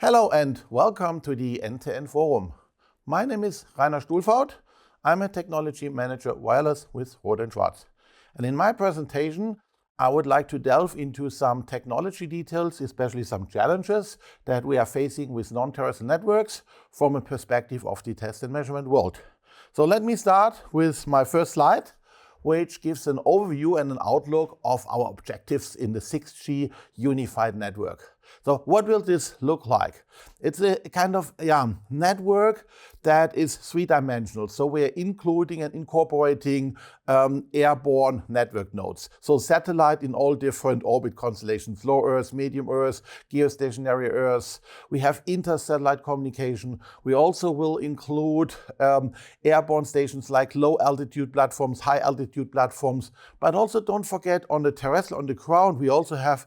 Hello and welcome to the NTN Forum. My name is Reiner Stuhlfauth. I'm a Technology Manager Wireless with Rohde and Schwarz. And in my presentation, I would like to delve into some technology details, especially some challenges that we are facing with non-terrestrial networks from a perspective of the test and measurement world. So let me start with my first slide, which gives an overview and an outlook of our objectives in the 6G unified network. So what will this look like? It's a kind of network that is three-dimensional. So we're including and incorporating airborne network nodes. So satellite in all different orbit constellations, low Earth, medium Earth, geostationary Earth. We have inter-satellite communication. We also will include airborne stations like low-altitude platforms, high-altitude platforms. But also don't forget on the terrestrial, on the ground, we also have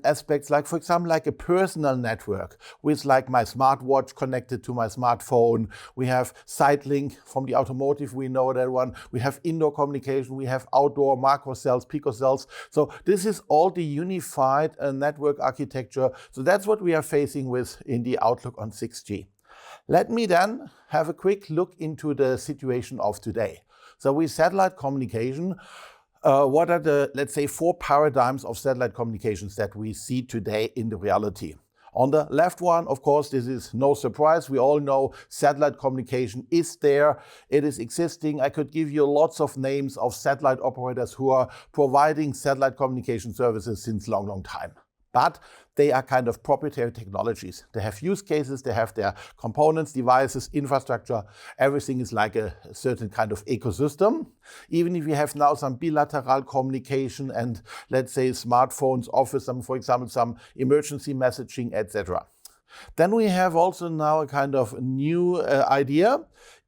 aspects like, for example, like a personal network with like my smartwatch connected to my smartphone. We have side link from the automotive, we know that one. We have indoor communication, we have outdoor macro cells, picocells. So this is all the unified network architecture. So that's what we are facing with in the outlook on 6G. Let me then have a quick look into the situation of today. So with satellite communication, what are the, let's say, four paradigms of satellite communications that we see today in the reality? On the left one, of course, this is no surprise. We all know satellite communication is there. It is existing. I could give you lots of names of satellite operators who are providing satellite communication services since long time. But they are kind of proprietary technologies. They have use cases, they have their components, devices, infrastructure. Everything is like a certain kind of ecosystem. Even if you have now some bilateral communication and let's say smartphones offer some, for example, some emergency messaging, etc. Then we have also now a kind of new idea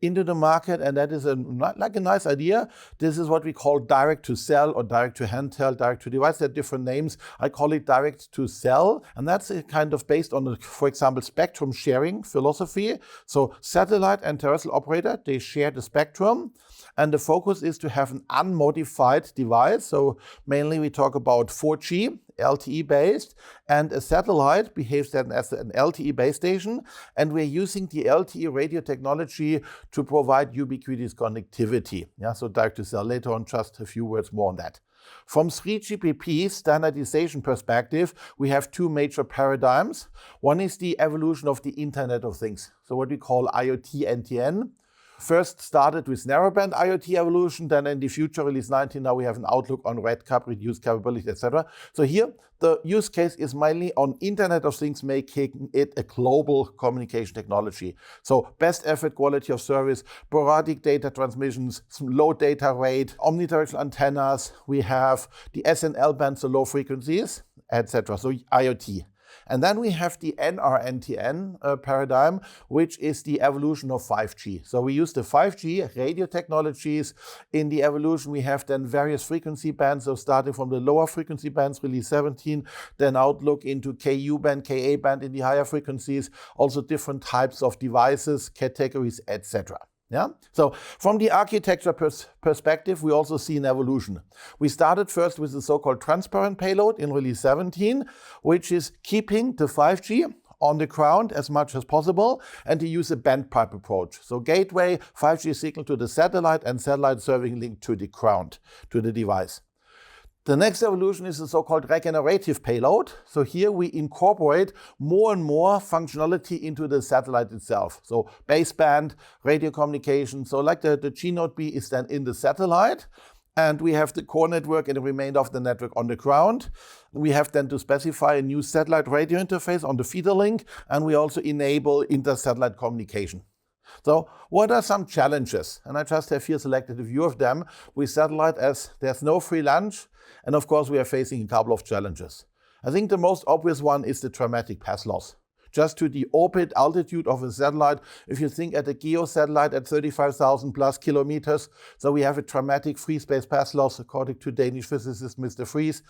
into the market, and that is a nice idea. This is what we call direct to cell or direct to handheld, direct to device. There are different names. I call it direct to cell, and that's kind of based on, for example, spectrum sharing philosophy. So satellite and terrestrial operator, they share the spectrum, and the focus is to have an unmodified device. So mainly we talk about 4G, LTE based, and a satellite behaves then as an LTE base station, and we're using the LTE radio technology to provide ubiquitous connectivity. So direct to cell. Later on, just a few words more on that. From 3GPP standardization perspective, we have two major paradigms. One is the evolution of the Internet of Things, so what we call IoT NTN. First started with narrowband IoT evolution, then in the future release 19, now we have an outlook on RedCap, reduced capability, etc. So here, the use case is mainly on Internet of Things, making it a global communication technology. So best effort quality of service, sporadic data transmissions, low data rate, omnidirectional antennas, we have the SNL band, so low frequencies, etc. So IoT. And then we have the NRNTN paradigm, which is the evolution of 5G. So we use the 5G radio technologies. In the evolution, we have then various frequency bands. So starting from the lower frequency bands, release 17, then outlook into KU band, KA band in the higher frequencies, also different types of devices, categories, etc. So from the architecture perspective, we also see an evolution. We started first with the so-called transparent payload in release 17, which is keeping the 5G on the ground as much as possible, and to use a bandpipe approach. So gateway, 5G signal to the satellite, and satellite serving link to the ground, to the device. The next evolution is the so-called regenerative payload. So here we incorporate more and more functionality into the satellite itself. So baseband, radio communication. So like the G-Node B is then in the satellite, and we have the core network and the remainder of the network on the ground. We have then to specify a new satellite radio interface on the feeder link, and we also enable inter-satellite communication. So what are some challenges? And I just have here selected a few of them with satellite, as there's no free lunch. And of course, we are facing a couple of challenges. I think the most obvious one is the dramatic path loss. Just to the orbit altitude of a satellite, if you think at a geo satellite at 35,000 plus kilometers, so we have a dramatic free space path loss, according to Danish physicist Mr. Fries.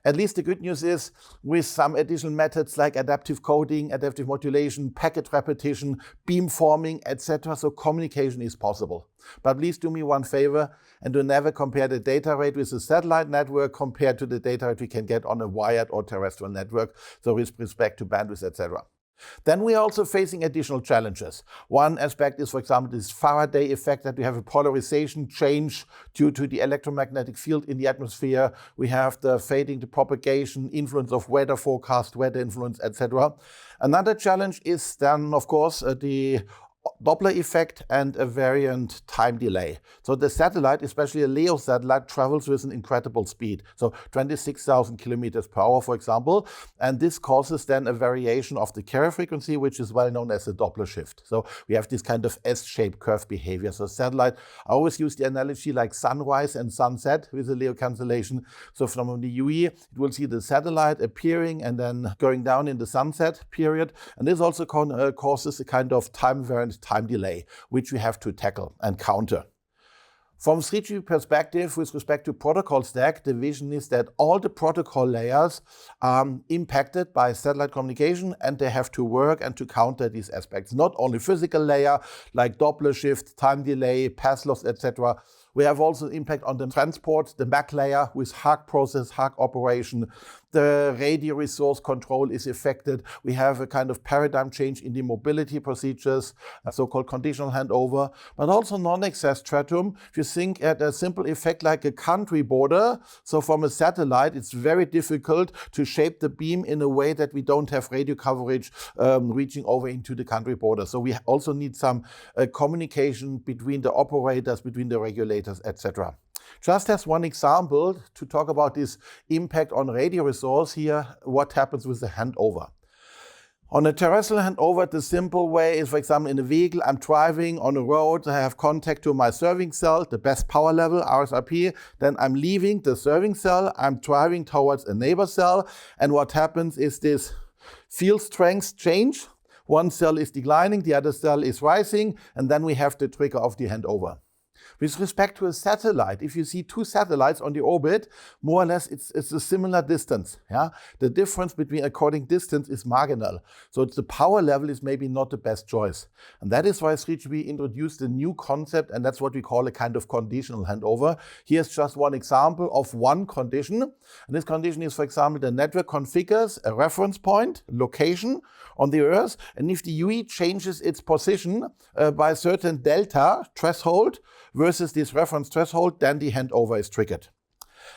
At least the good news is, with some additional methods like adaptive coding, adaptive modulation, packet repetition, beamforming, etc., so communication is possible. But please do me one favor and do never compare the data rate with a satellite network compared to the data rate we can get on a wired or terrestrial network, so with respect to bandwidth, etc. Then we are also facing additional challenges. One aspect is, for example, this Faraday effect, that we have a polarization change due to the electromagnetic field in the atmosphere. We have the fading, the propagation, influence of weather forecast, weather influence, etc. Another challenge is then, of course, the Doppler effect and a variant time delay. So the satellite, especially a LEO satellite, travels with an incredible speed. So 26,000 kilometers per hour, for example. And this causes then a variation of the carrier frequency, which is well known as the Doppler shift. So we have this kind of S-shaped curve behavior. So satellite, I always use the analogy like sunrise and sunset with the LEO constellation. So from the UE, it will see the satellite appearing and then going down in the sunset period. And this also causes a kind of time variant time delay, which we have to tackle and counter. From 3GPP perspective, with respect to protocol stack, the vision is that all the protocol layers are impacted by satellite communication, and they have to work and to counter these aspects. Not only physical layer like Doppler shift, time delay, path loss, etc. We have also impact on the transport, the MAC layer with HARC process, HARC operation. The radio resource control is affected. We have a kind of paradigm change in the mobility procedures, a so-called conditional handover, but also non-access stratum. If you think at a simple effect like a country border, so from a satellite, it's very difficult to shape the beam in a way that we don't have radio coverage reaching over into the country border. So we also need some communication between the operators, between the regulators, etc. Just as one example to talk about this impact on radio resource here, what happens with the handover. On a terrestrial handover, the simple way is, for example, in a vehicle, I'm driving on a road, I have contact to my serving cell, the best power level, RSRP, then I'm leaving the serving cell, I'm driving towards a neighbor cell, and what happens is this field strength change. One cell is declining, the other cell is rising, and then we have the trigger of the handover. With respect to a satellite, if you see two satellites on the orbit, more or less it's a similar distance. Yeah? The difference between according distance is marginal. So the power level is maybe not the best choice. And that is why 3GPP introduced a new concept, and that's what we call a kind of conditional handover. Here's just one example of one condition. And this condition is, for example, the network configures a reference point, location on the Earth. And if the UE changes its position by a certain delta threshold, versus this reference threshold, then the handover is triggered.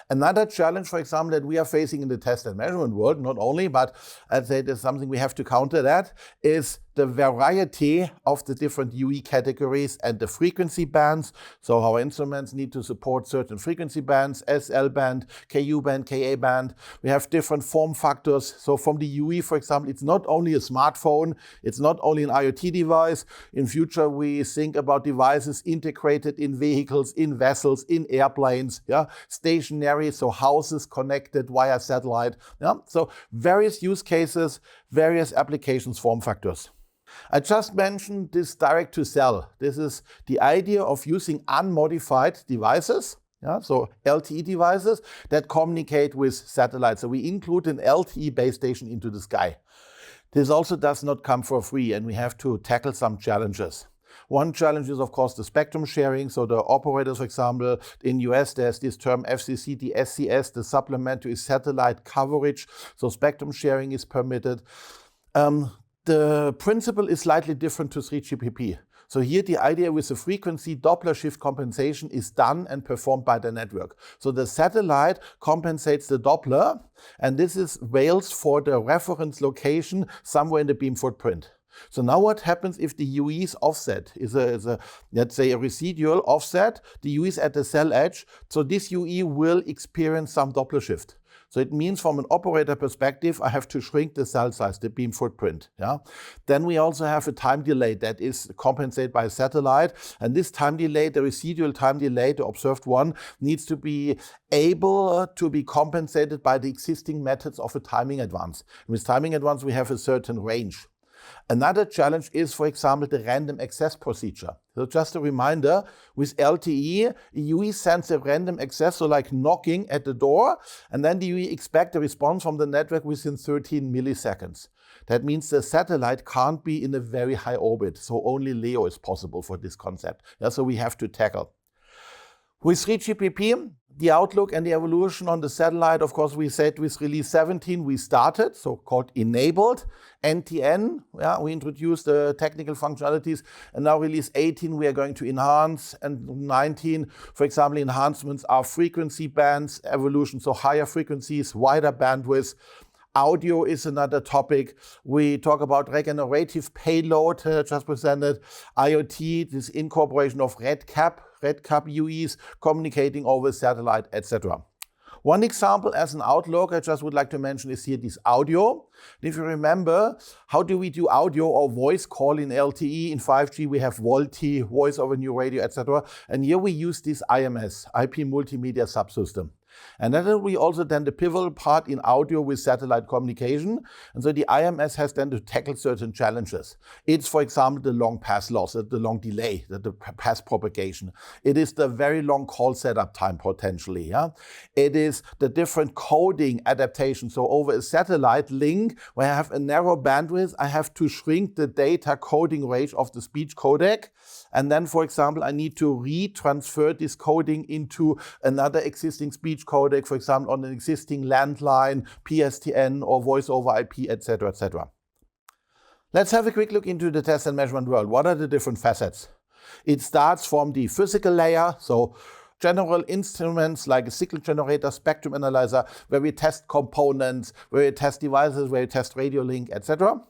Another challenge, for example, that we are facing in the test and measurement world, not only, but I'd say there's something we have to counter that, is the variety of the different UE categories and the frequency bands. So our instruments need to support certain frequency bands, SL band, KU band, KA band. We have different form factors. So from the UE, for example, it's not only a smartphone, it's not only an IoT device. In future, we think about devices integrated in vehicles, in vessels, in airplanes, stationary, so houses connected via satellite. So various use cases, various applications, form factors. I just mentioned this direct-to-cell. This is the idea of using unmodified devices, so LTE devices that communicate with satellites. So we include an LTE base station into the sky. This also does not come for free, and we have to tackle some challenges. One challenge is, of course, the spectrum sharing. So the operators, for example, in US, there's this term FCC, the SCS, the supplementary satellite coverage. So spectrum sharing is permitted. The principle is slightly different to 3GPP. So here the idea with the frequency Doppler shift compensation is done and performed by the network. So the satellite compensates the Doppler, and this is veils for the reference location somewhere in the beam footprint. So now what happens if the UE's offset is a let's say a residual offset, the UE is at the cell edge, so this UE will experience some Doppler shift. So it means from an operator perspective, I have to shrink the cell size, the beam footprint. Then we also have a time delay that is compensated by a satellite. And this time delay, the residual time delay, the observed one, needs to be able to be compensated by the existing methods of a timing advance. With timing advance, we have a certain range. Another challenge is, for example, the random access procedure. So just a reminder, with LTE, UE sends a random access, so like knocking at the door, and then the UE expects a response from the network within 13 milliseconds. That means the satellite can't be in a very high orbit, so only LEO is possible for this concept. So we have to tackle. With 3GPP, The outlook and the evolution on the satellite, of course, we said with release 17 we started, so-called enabled. NTN, we introduced the technical functionalities, and now release 18 we are going to enhance, and 19, for example, enhancements are frequency bands, evolution, so higher frequencies, wider bandwidth. Audio is another topic. We talk about regenerative payload, just presented. IoT, this incorporation of RedCap UEs, communicating over satellite, etc. One example as an outlook I just would like to mention is here this audio. If you remember, how do we do audio or voice call in LTE? In 5G we have VoLTE, voice over new radio, etc. And here we use this IMS, IP Multimedia Subsystem. And that will be also then the pivotal part in audio with satellite communication. And so the IMS has then to tackle certain challenges. It's, for example, the long pass loss, the long delay, the pass propagation. It is the very long call setup time potentially. It is the different coding adaptation. So over a satellite link where I have a narrow bandwidth, I have to shrink the data coding range of the speech codec. And then, for example, I need to retransfer this coding into another existing speech codec, for example, on an existing landline, PSTN, or voice over IP, etc., etc. Let's have a quick look into the test and measurement world. What are the different facets? It starts from the physical layer, so general instruments like a signal generator, spectrum analyzer, where we test components, where we test devices, where we test radio link, etc.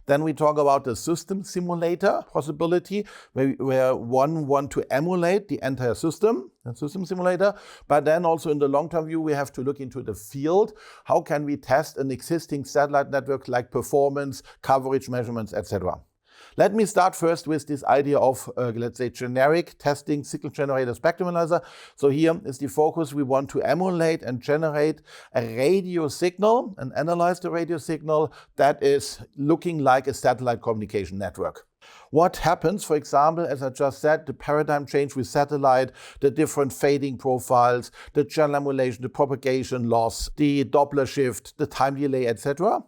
Then we talk about the system simulator possibility, where one want to emulate the entire system, the system simulator. But then also in the long-term view, we have to look into the field. How can we test an existing satellite network like performance, coverage measurements, etc. Let me start first with this idea of, let's say, generic testing signal generator spectrum analyzer. So here is the focus. We want to emulate and generate a radio signal and analyze the radio signal that is looking like a satellite communication network. What happens, for example, as I just said, the paradigm change with satellite, the different fading profiles, the channel emulation, the propagation loss, the Doppler shift, the time delay, etc.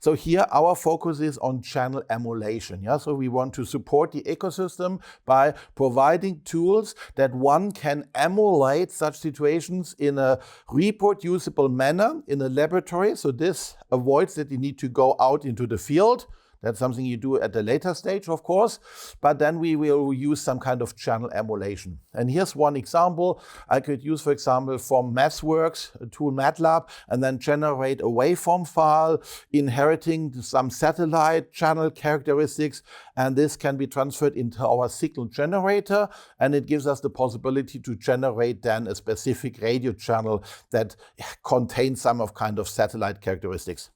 So here our focus is on channel emulation. So we want to support the ecosystem by providing tools that one can emulate such situations in a reproducible manner in a laboratory. So this avoids that you need to go out into the field. That's something you do at a later stage, of course, but then we will use some kind of channel emulation. And here's one example. I could use, for example, from MathWorks, a tool MATLAB, and then generate a waveform file inheriting some satellite channel characteristics, and this can be transferred into our signal generator, and it gives us the possibility to generate then a specific radio channel that contains some of kind of satellite characteristics.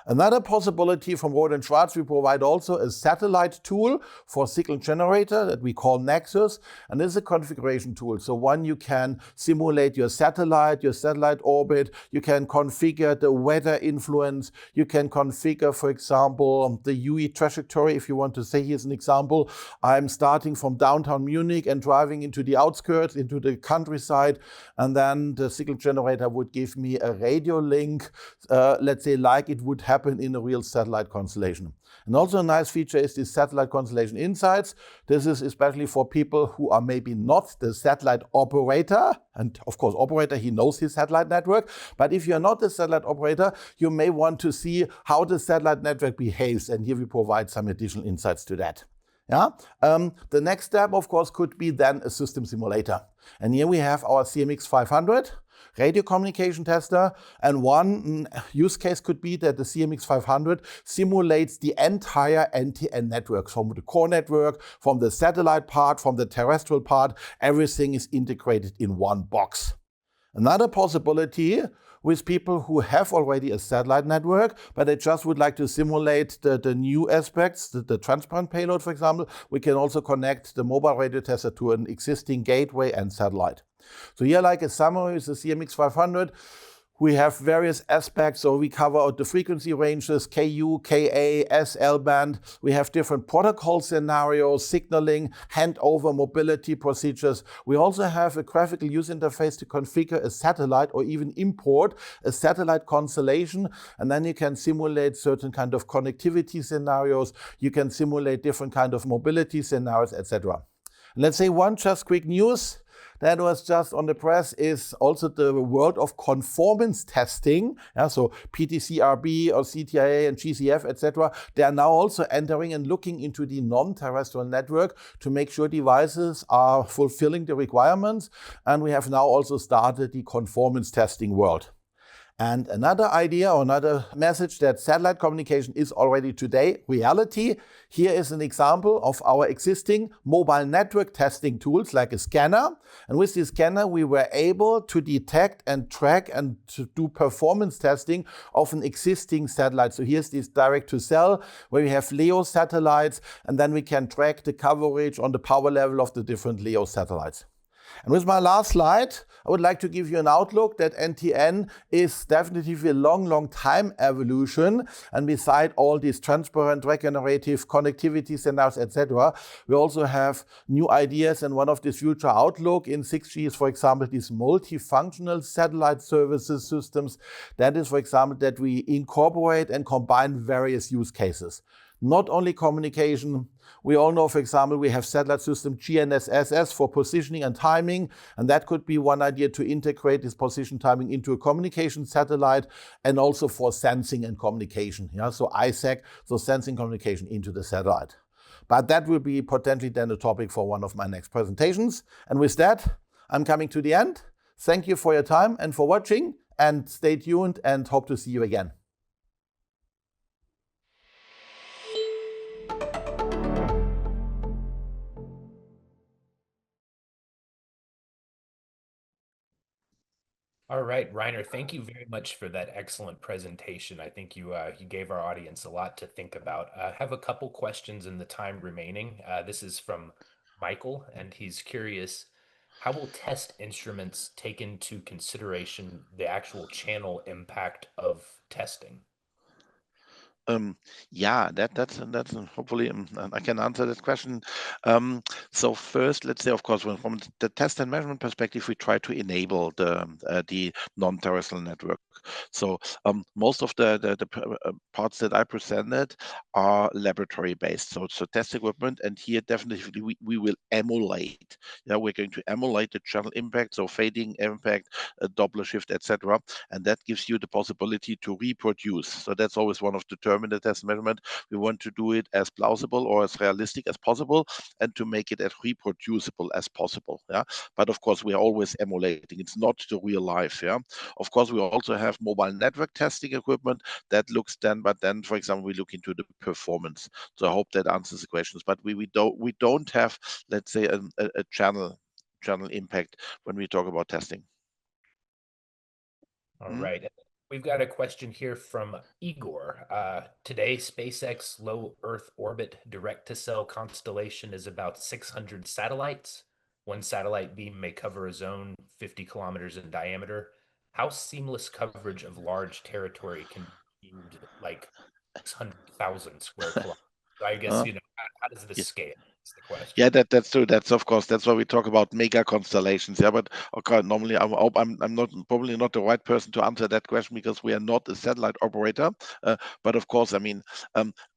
Another possibility from Rohde and Schwarz, we provide also a satellite tool for signal generator that we call Nexus, and this is a configuration tool. So one, you can simulate your satellite orbit, you can configure the weather influence, you can configure, for example, the UE trajectory. If you want to say, here's an example, I'm starting from downtown Munich and driving into the outskirts, into the countryside, and then the signal generator would give me a radio link, let's say like it would happen in a real satellite constellation. And also a nice feature is the satellite constellation insights. This is especially for people who are maybe not the satellite operator. And of course, operator, he knows his satellite network. But if you're not the satellite operator, you may want to see how the satellite network behaves. And here we provide some additional insights to that. The next step, of course, could be then a system simulator. And here we have our CMX 500. Radio communication tester, and one use case could be that the CMX 500 simulates the entire NTN network, from the core network, from the satellite part, from the terrestrial part. Everything is integrated in one box. Another possibility with people who have already a satellite network, but they just would like to simulate the new aspects, the transparent payload, for example, we can also connect the mobile radio tester to an existing gateway and satellite. So here, like a summary, is the CMX 500. We have various aspects, so we cover the frequency ranges, KU, KA, SL band. We have different protocol scenarios, signaling, handover, mobility procedures. We also have a graphical user interface to configure a satellite or even import a satellite constellation. And then you can simulate certain kind of connectivity scenarios. You can simulate different kind of mobility scenarios, etc. Let's say one just quick news that was just on the press is also the world of conformance testing. Yeah, so PTCRB or CTIA and GCF, etc. They are now also entering and looking into the non-terrestrial network to make sure devices are fulfilling the requirements. And we have now also started the conformance testing world. And another idea or another message that satellite communication is already today reality. Here is an example of our existing mobile network testing tools like a scanner. And with this scanner, we were able to detect and track and to do performance testing of an existing satellite. So here's this direct to cell where we have LEO satellites, and then we can track the coverage on the power level of the different LEO satellites. And with my last slide, I would like to give you an outlook that NTN is definitely a long time evolution. And beside all these transparent, regenerative connectivity standards, etc., we also have new ideas. And one of these future outlook in 6G is, for example, these multifunctional satellite services systems. That is, for example, that we incorporate and combine various use cases. Not only communication. We all know, for example, we have satellite system GNSS for positioning and timing, and that could be one idea to integrate this position timing into a communication satellite, and also for sensing and communication. Yeah, so ISAC, so sensing communication into the satellite. But that will be potentially then a topic for one of my next presentations. And with that, I'm coming to the end. Thank you for your time and for watching, and stay tuned and hope to see you again. All right, Reiner, thank you very much for that excellent presentation. I think you gave our audience a lot to think about. I have a couple questions in the time remaining. This is from Michael, and he's curious, how will test instruments take into consideration the actual channel impact of testing? Yeah, that's hopefully I can answer that question. So first, let's say, of course, from the test and measurement perspective, we try to enable the non-terrestrial network. So most of the parts that I presented are laboratory based. So test equipment, and here definitely we will emulate. Yeah, we're going to emulate the channel impact, so fading impact, Doppler shift, etc. And that gives you the possibility to reproduce. So that's always one of the terms in the test measurement. We want to do it as plausible or as realistic as possible, and to make it as reproducible as possible. Yeah, but of course we are always emulating. It's not the real life. Yeah, of course we also have mobile network testing equipment that looks then, but then, for example, we look into the performance. So I hope that answers the questions. But we don't have, let's say, a channel impact when we talk about testing. All right. We've got a question here from Igor. Today, SpaceX low Earth orbit direct-to-cell constellation is about 600 satellites. One satellite beam may cover a zone 50 kilometers in diameter. How seamless coverage of large territory can be deemed like 600,000 square kilometers? So I guess, Uh, how does this yeah. scale? Is the question. Yeah, that's true. That's of course that's why we talk about mega constellations. Yeah, but okay, normally I'm not probably not the right person to answer that question because we are not a satellite operator. But of course, I mean,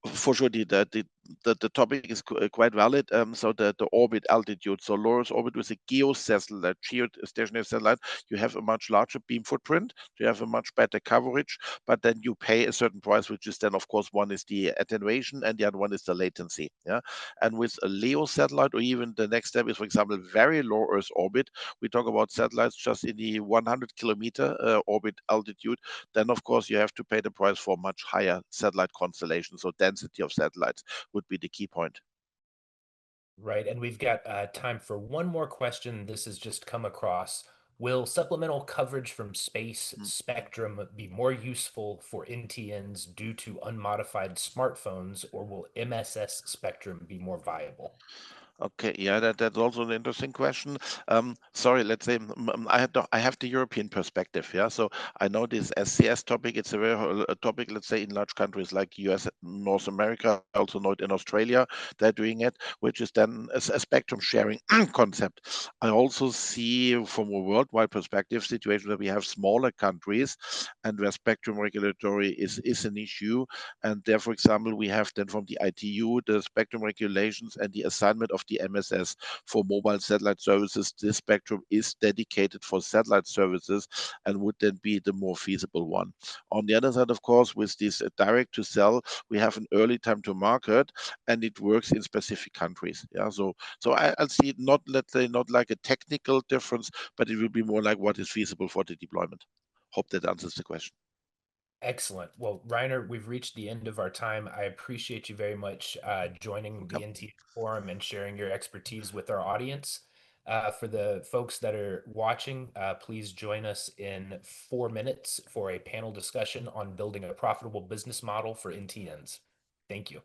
for sure the topic is quite valid. So the orbit altitude, so low Earth orbit with a geostationary satellite, you have a much larger beam footprint. You have a much better coverage, but then you pay a certain price, which is then of course one is the attenuation and the other one is the latency. Yeah. And with a LEO satellite, or even the next step is, for example, very low Earth orbit, we talk about satellites just in the 100-kilometer orbit altitude, then of course you have to pay the price for much higher satellite constellations. So density of satellites would be the key point. Right. And we've got time for one more question. This has just come across. Will supplemental coverage from space Mm. spectrum be more useful for NTNs due to unmodified smartphones, or will MSS spectrum be more viable? Okay, yeah, that's also an interesting question. Sorry, let's say I have the European perspective. Yeah, so I know this SCS topic. It's a very a topic, let's say, in large countries like US, North America. I also know it in Australia. They're doing it, which is then a spectrum sharing concept. I also see from a worldwide perspective situation where we have smaller countries and where spectrum regulatory is an issue. And there, for example, we have then from the ITU the spectrum regulations and the assignment of the MSS for mobile satellite services, this spectrum is dedicated for satellite services and would then be the more feasible one. On the other side, of course, with this direct to sell, we have an early time to market, and it works in specific countries. Yeah, so I'll see it not, let's say, not like a technical difference, but it will be more like what is feasible for the deployment. Hope that answers the question. Excellent. Well, Reiner, we've reached the end of our time. I appreciate you very much joining the NTN Forum and sharing your expertise with our audience. For the folks that are watching, please join us in 4 minutes for a panel discussion on building a profitable business model for NTNs. Thank you.